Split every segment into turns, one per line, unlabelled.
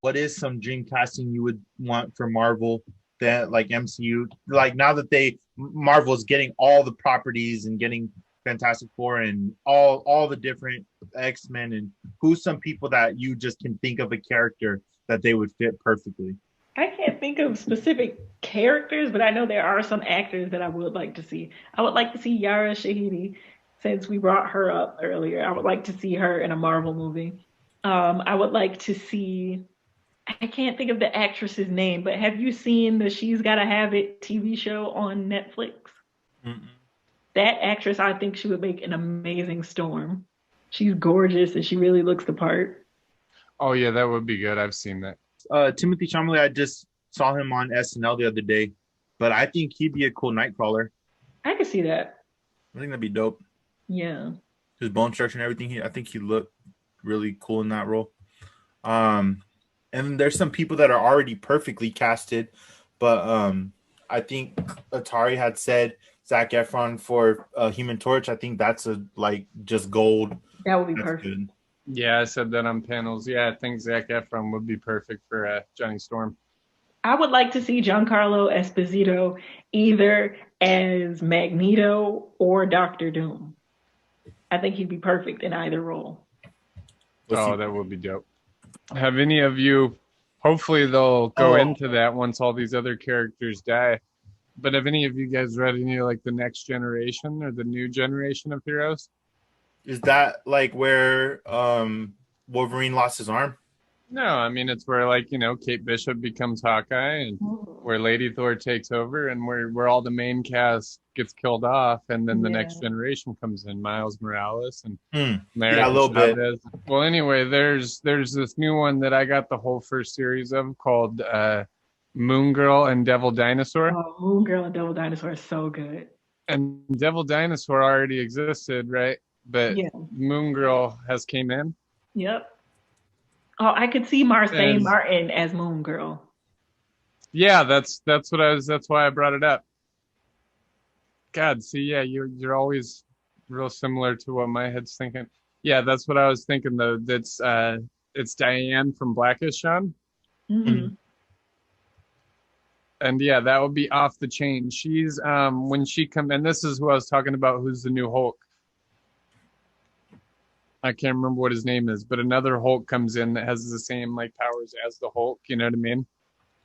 what is some dream casting you would want for Marvel that like MCU? Like now that Marvel is getting all the properties and getting Fantastic Four and all the different X-Men, and who's some people that you just can think of a character that they would fit perfectly?
I can't think of specific characters, but I know there are some actors that I would like to see. I would like to see Yara Shahidi, since we brought her up earlier. I would like to see her in a Marvel movie. I would like to see. I can't think of the actress's name, but have you seen the She's Gotta Have It TV show on Netflix?
Mm-mm.
That actress, I think she would make an amazing Storm. She's gorgeous and she really looks the part.
Oh yeah, that would be good. I've seen that.
Timothy Chalamet, I just saw him on SNL the other day, but I think he'd be a cool Nightcrawler.
I could see that.
I think that'd be dope.
Yeah.
His bone structure and everything. I think he looked really cool in that role. Um, and there's some people that are already perfectly casted, but I think Atari had said Zac Efron for Human Torch. I think that's a like just gold.
That would be
That's
perfect.
good.
Yeah, I said that on panels. Yeah, I think Zac Efron would be perfect for Johnny Storm.
I would like to see Giancarlo Esposito either as Magneto or Doctor Doom. I think he'd be perfect in either role.
Oh, that would be dope. Have any of you, hopefully they'll go into that once all these other characters die, but have any of you guys read any like the next generation or the new generation of heroes?
Is that like where Wolverine lost his arm?
No, I mean it's where like Kate Bishop becomes Hawkeye, and where Lady Thor takes over, and where all the main cast gets killed off, and then the next generation comes in, Miles Morales and
Yeah, a little bit.
Well, anyway, there's this new one that I got the whole first series of called Moon Girl and Devil Dinosaur.
Oh, Moon Girl and Devil Dinosaur is so good.
And Devil Dinosaur already existed, right? But
Yeah.
Moon Girl has came in.
Yep. Oh, I could see Marseille Martin as Moon Girl.
Yeah, that's why I brought it up. God, see, yeah, you're always real similar to what my head's thinking. Yeah, that's what I was thinking though. It's Diane from Blackish, Shawn.
Mm-hmm.
And yeah, that would be off the chain. She's when she come, and this is who I was talking about, who's the new Hulk. I can't remember what his name is, but another Hulk comes in that has the same like powers as the Hulk. You know what I mean?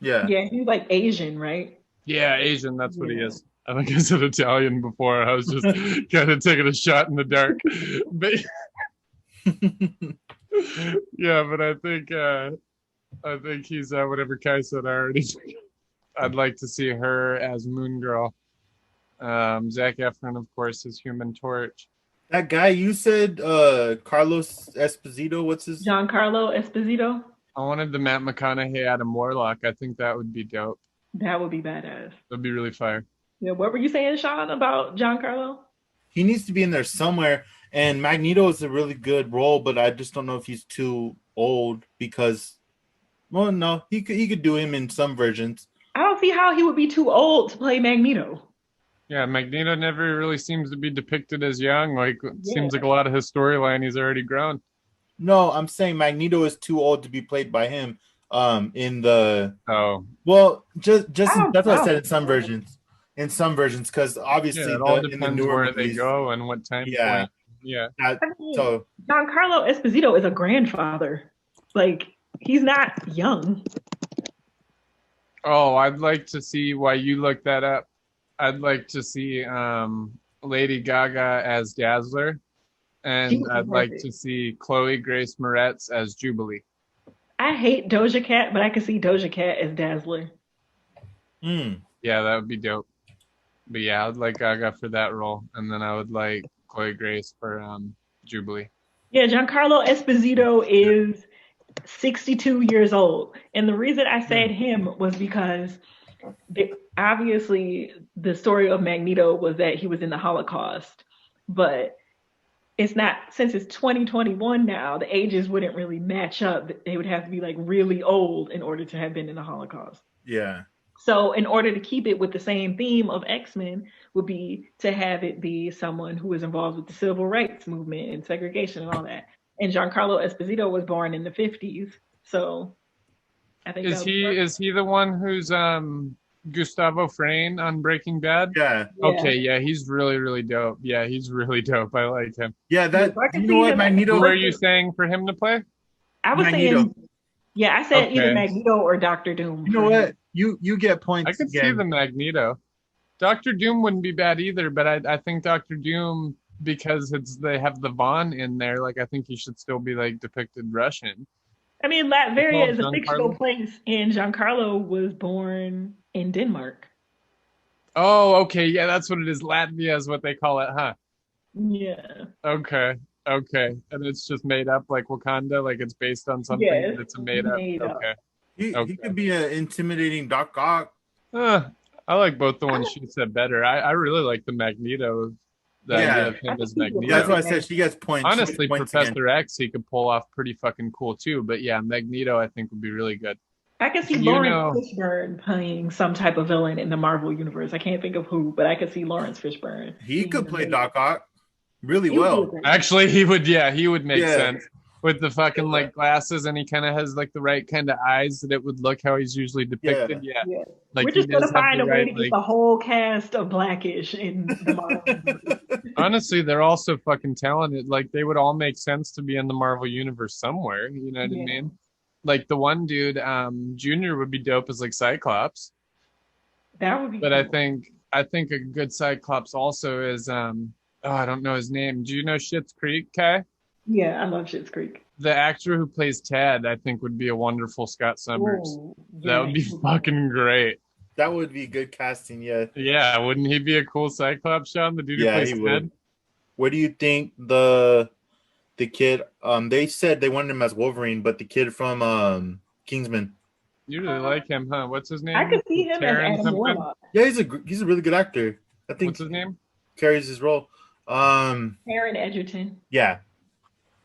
Yeah.
Yeah, he's like Asian, right?
Yeah, Asian. That's what he is. I think I said Italian before. I was just kind of taking a shot in the dark. But yeah, but I think he's whatever Kai said already. I'd like to see her as Moon Girl. Zac Efron, of course, is Human Torch.
That guy you said, Carlos Esposito. What's his?
Giancarlo Esposito.
I wanted the Matt McConaughey Adam Warlock. I think that would be dope.
That would be badass.
That'd be really fire.
Yeah, what were you saying, Shawn, about Giancarlo?
He needs to be in there somewhere. And Magneto is a really good role, but I just don't know if he's too old because, well, no, he could do him in some versions.
I don't see how he would be too old to play Magneto.
Yeah, Magneto never really seems to be depicted as young. Like, seems like a lot of his storyline, he's already grown.
No, I'm saying Magneto is too old to be played by him. In the just that's what I said in some versions. In some versions, because obviously
it all
in the
depends
newer
where
movies,
they go and what time point. Yeah.
So Giancarlo Esposito is a grandfather. Like, he's not young.
Oh, I'd like to see why you looked that up. I'd like to see Lady Gaga as Dazzler, and I'd like to see Chloe Grace Moretz as Jubilee.
I hate Doja Cat, but I could see Doja Cat as Dazzler.
Yeah, that would be dope. But yeah, I'd like Gaga for that role, and then I would like Chloe Grace for Jubilee. Yeah,
Giancarlo Esposito is 62 years old, and the reason I said him was because obviously the story of Magneto was that he was in the Holocaust, but it's not, since it's 2021 now, the ages wouldn't really match up. They would have to be like really old in order to have been in the Holocaust.
Yeah.
So in order to keep it with the same theme of X-Men would be to have it be someone who is involved with the civil rights movement and segregation and all that. And Giancarlo Esposito was born in the 50s. So I think
Is
that would
he
be
is he the one who's Gustavo Fring on Breaking Bad?
Yeah,
Okay, yeah, he's really, really dope. Yeah, he's really dope. I like him.
yeah.
Yes,
That
I
you
can
know
see
what,
him as a
Who
Magneto.
are you
person.
saying for him to play?
I was
Magneto.
saying, yeah, I said either
Okay,
Magneto or Doctor Doom
You know
for him.
what? You get
I
points
could see
again.
the Magneto. Doctor Doom wouldn't be bad either, but I think Doctor Doom, because they have the Vaughn in there, like I think he should still be like depicted Russian.
I mean,
It's
Latveria
all
is a fictional
Giancarlo.
place, and Giancarlo was born in Denmark.
Oh, okay, yeah, that's what it is. Latvia is what they call it, huh?
Yeah.
Okay, okay, and it's just made up like Wakanda, like it's based on something,
Yes,
but it's a made up.
made up.
Okay,
He
okay.
could be an intimidating Doc Ock.
I like both the
I,
ones she said better. I really like the Magneto, the idea
Yeah,
of
I
him
think
as
he's a
that's
Magneto.
why I
perfect
said
man.
she gets points. She gets
Honestly,
points again.
Professor X, he could pull off pretty fucking cool too. But yeah, Magneto, I think would be really good.
I can see
Do you
Lawrence
know?
Fishburne playing some type of villain in the Marvel universe. I can't think of who, but I could see Lawrence Fishburne
He
being
could
an
play
amazing.
Doc Ock really
He would be a
well.
great villain.
Actually, he would. Yeah, he would make
Yeah,
sense with the fucking like glasses, and he kind of has like the right kind of eyes that it would look how he's usually
yeah.
depicted. Yeah,
Yeah.
like
We're
he
just gonna
does have
find
the
a way
right
to get
like.
the whole cast of Blackish in the Marvel universe.
Honestly, they're all so fucking talented. Like they would all make sense to be in the Marvel universe somewhere. You know what I
Yeah.
mean? Like the one dude, Junior would be dope as like Cyclops.
That would be
But
cool.
I think a good Cyclops also is oh, I don't know his name. Do you know Schitt's Creek, Kai?
Yeah, I love Schitt's Creek.
The actor who plays Ted, I think would be a wonderful Scott Summers.
Oh,
That
yeah,
would be
he would be great.
fucking great.
That would be good casting. Yeah,
Yeah, wouldn't he be a cool Cyclops, Shawn? The dude who
yeah,
plays
he would.
Ted?
What do you think the kid? They said they wanted him as Wolverine, but the kid from Kingsman.
You really like him, huh? What's his
I
name?
could see him as
Taron
Adam
something?
Warlock.
Yeah, he's a really good actor. I
What's
think
his name?
carries his role.
Taron Egerton.
Yeah,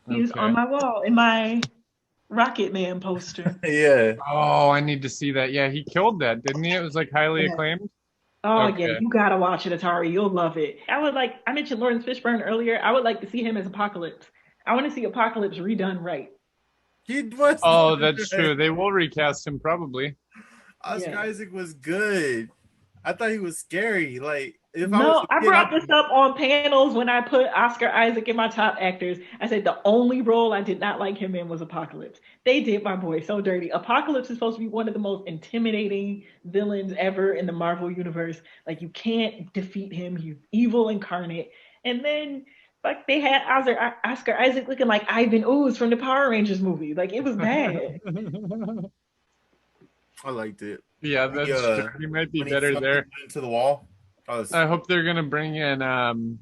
He's on
Okay.
my wall in my Rocket Man poster.
yeah.
Oh, I need to see that. Yeah, he killed that, didn't he? It was like highly
Yeah.
acclaimed.
Oh yeah,
Okay.
you gotta watch it, Atari. You'll love it. I mentioned Lawrence Fishburne earlier. I would like to see him as Apocalypse. I want to see Apocalypse redone right.
He was
Oh, that's true. They will recast him probably.
Oscar
Yeah.
Isaac was good. I thought he was scary. Like if I was
No,
a
I
kid,
brought this up on panels when I put Oscar Isaac in my top actors. I said the only role I did not like him in was Apocalypse. They did my boy so dirty. Apocalypse is supposed to be one of the most intimidating villains ever in the Marvel universe. Like you can't defeat him. He's evil incarnate. And then like they had Oscar Isaac looking like Ivan Ooze from the Power Rangers movie. Like it was bad.
I liked it.
Yeah,
He,
that's true. He might be
when he
better
flipped
there.
into the wall.
I hope they're gonna bring in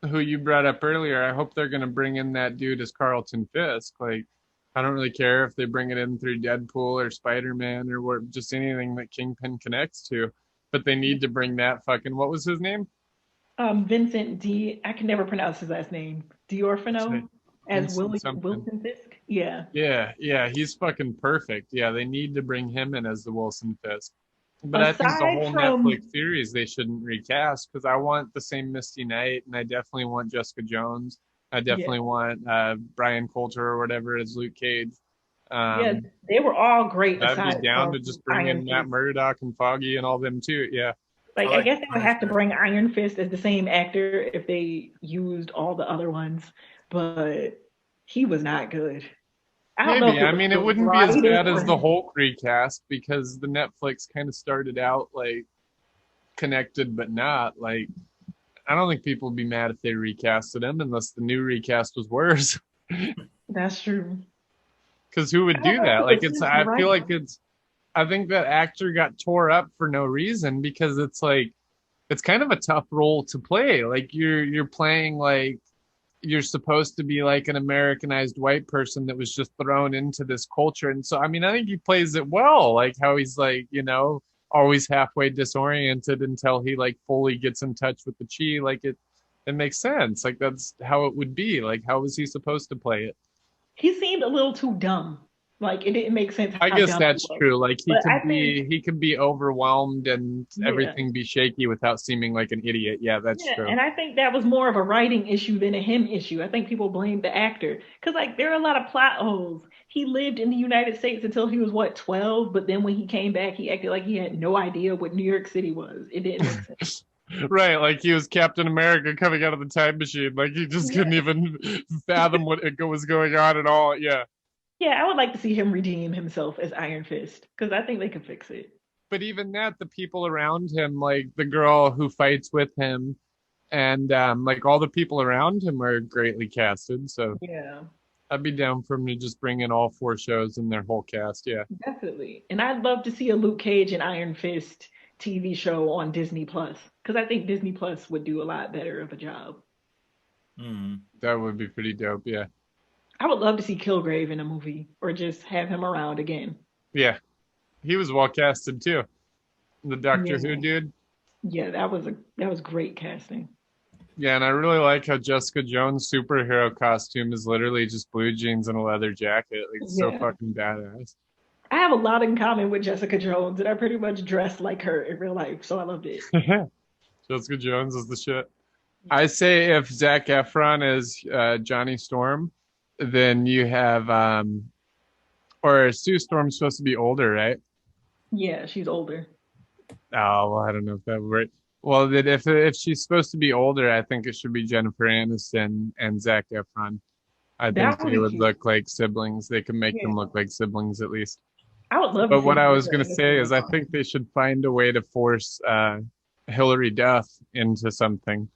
who you brought up earlier. I hope they're gonna bring in that dude as Carlton Fisk. Like, I don't really care if they bring it in through Deadpool or Spider-Man or what, just anything that Kingpin connects to. But they need to bring that fucking what was his name?
Vincent D. I can never pronounce his last name.
Say
Diorfano as
Vincent something.
Wilson Fisk. Yeah.
Yeah, yeah, he's fucking perfect. Yeah, they need to bring him in as the Wilson Fisk. But I think the
Aside
whole
from
Netflix series they shouldn't recast because I want the same Misty Knight and I definitely want Jessica Jones. I
yeah,
definitely want Brian Coulter or whatever as Luke Cage.
yeah,
Um,
they were all great
I'd be
aside
down
from
to just bring
Iron
in Matt
Fist.
Murdock and Foggy and all them too. Yeah.
I
Like I
like
guess they would have to
Punisher.
bring Iron Fist as the same actor if they used all the other ones, but he was not good. I don't know if
Maybe.
it
I
was
mean, it
the
wouldn't be as
writing
bad
or
as the Hulk recast because the Netflix kind of started out like connected but not. Like, I don't think people would be mad if they recasted him unless the new recast was worse.
that's true.
Because who would
I don't
do
know
that?
if it
Like,
was
it's,
his
I feel like
writing.
I think that actor got tore up for no reason because it's like, it's kind of a tough role to play. Like, you're playing like, you're supposed to be like an Americanized white person that was just thrown into this culture. And so, I mean, I think he plays it well, like how he's like, always halfway disoriented until he like fully gets in touch with the chi. Like it makes sense. Like that's how it would be. Like, how was he supposed to play it?
He seemed a little too dumb. Like it didn't make sense
I
how
guess
dumb he
that's
was.
true. Like
But I think,
he can be overwhelmed and
yeah.
everything be shaky without seeming like an idiot. Yeah, that's
Yeah,
true.
and I think that was more of a writing issue than a him issue. I think people blame the actor because, like, there are a lot of plot holes. He lived in the United States until he was what 12, but then when he came back, he acted like he had no idea what New York City was. It didn't make sense.
Right, like he was Captain America coming out of the time machine. Like he just couldn't
Yeah,
even fathom what was going on at all. Yeah.
yeah, I would like to see him redeem himself as Iron Fist because I think they can fix it.
But even that, the people around him, like the girl who fights with him, and like all the people around him are greatly casted. So
Yeah,
I'd be down for him to just bring in all four shows and their whole cast. Yeah,
definitely. And I'd love to see a Luke Cage and Iron Fist TV show on Disney Plus because I think Disney Plus would do a lot better of a job.
Mm.
that would be pretty dope. Yeah,
I would love to see Kilgrave in a movie or just have him around again.
yeah, he was well casted too. The Doctor Who
Yeah.
dude.
Yeah, that was great casting.
Yeah, and I really like how Jessica Jones' superhero costume is literally just blue jeans and a leather jacket. Like, it's so
Yeah.
fucking badass.
I have a lot in common with Jessica Jones, and I pretty much dress like her in real life, so I loved it.
Jessica Jones is the shit. I say if Zac Efron is Johnny Storm, then you have or Sue Storm's supposed to be older, right?
Yeah, she's older.
Oh, well, I don't know if that would work. Well, then if she's supposed to be older, I think it should be Jennifer Aniston and Zac Efron. I think
That would
they
be
would
cute.
look like siblings. They can make them
Yeah.
look like siblings at least.
I would love to
But
see
what I was
Jennifer
gonna say
Aniston.
is I think they should find a way to force Hilary Duff into something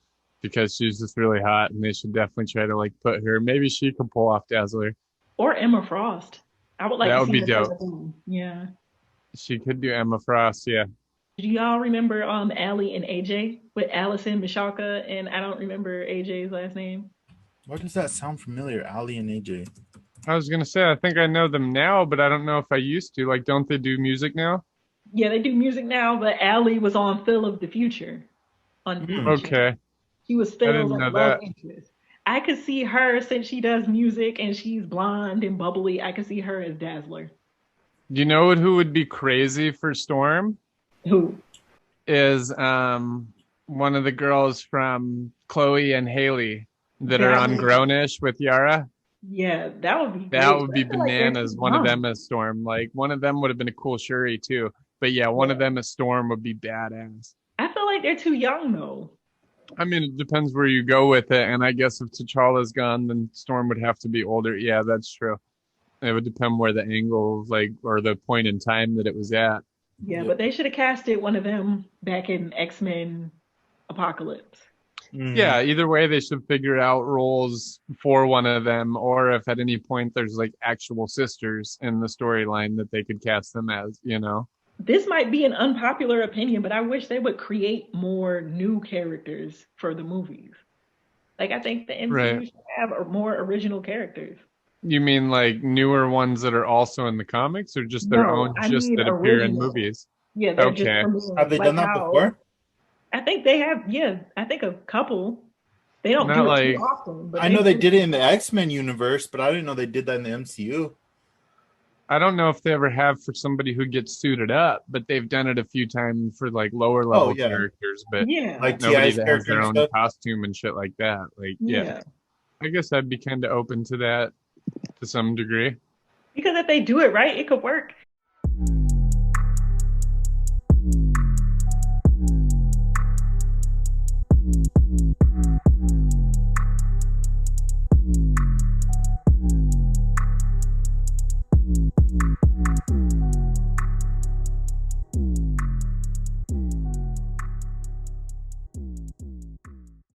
because she's just really hot, and they should definitely try to like put her. Maybe she could pull off Dazzler.
Or Emma Frost. I would like
That
to
would
see
be
her play
dope.
the Boom. Yeah.
She could do Emma Frost, yeah.
Do y'all remember Allie and AJ with Allison Michalka and I don't remember AJ's last name?
Why does that sound familiar? Ali and AJ.
I was gonna say I think I know them now, but I don't know if I used to. Like, don't they do music now?
Yeah, they do music now, but Allie was on Phil of the Future on
Hmm.
Disney Channel.
Okay,
She was
I
Phil's
didn't
like
know
love
that.
interest. I could see her since she does music and she's blonde and bubbly. I could see her as Dazzler.
You know who would be crazy for Storm
Who?
is one of the girls from Chloe and Haley that are
That
on
would,
Grownish with Yara.
yeah, that would be
That
great.
would
But I
be
feel like they're too
bananas. One of them
young.
as Storm. Like one of them would have been a cool Shuri too. But yeah, one of
Yeah.
them as Storm would be badass.
I feel like they're too young though.
I mean, it depends where you go with it. And I guess if T'Challa's gone, then Storm would have to be older. Yeah, that's true. It would depend where the angle, like, or the point in time that it was at.
Yeah,
Yep.
but they should have casted one of them back in X-Men Apocalypse.
Mhm.
Yeah, either way, they should figure out roles for one of them, or if at any point there's like actual sisters in the storyline that they could cast them as, you know?
This might be an unpopular opinion, but I wish they would create more new characters for the movies. Like I think the
Right.
MCU should have more original characters.
You mean like newer ones that are also in the comics, or just their
No,
own,
I
just
mean
that appear in
original.
movies?
Yeah, they're just
Okay.
Have
premiering.
they
Like
done that
how
before?
I think they have. Yeah, I think a couple. They don't
Not
do it too
like,
often, but
I know they did it in the X-Men universe, but I didn't know they did that in the MCU.
I don't know if they ever have for somebody who gets suited up, but they've done it a few times for like lower
Oh
level
yeah,
characters, but
Yeah,
like
nobody
Ti's
that has
character
their
and
own
stuff.
costume and shit like that. Like, yeah,
yeah.
I guess I'd be kind of open to that to some degree.
Because if they do it right, it could work.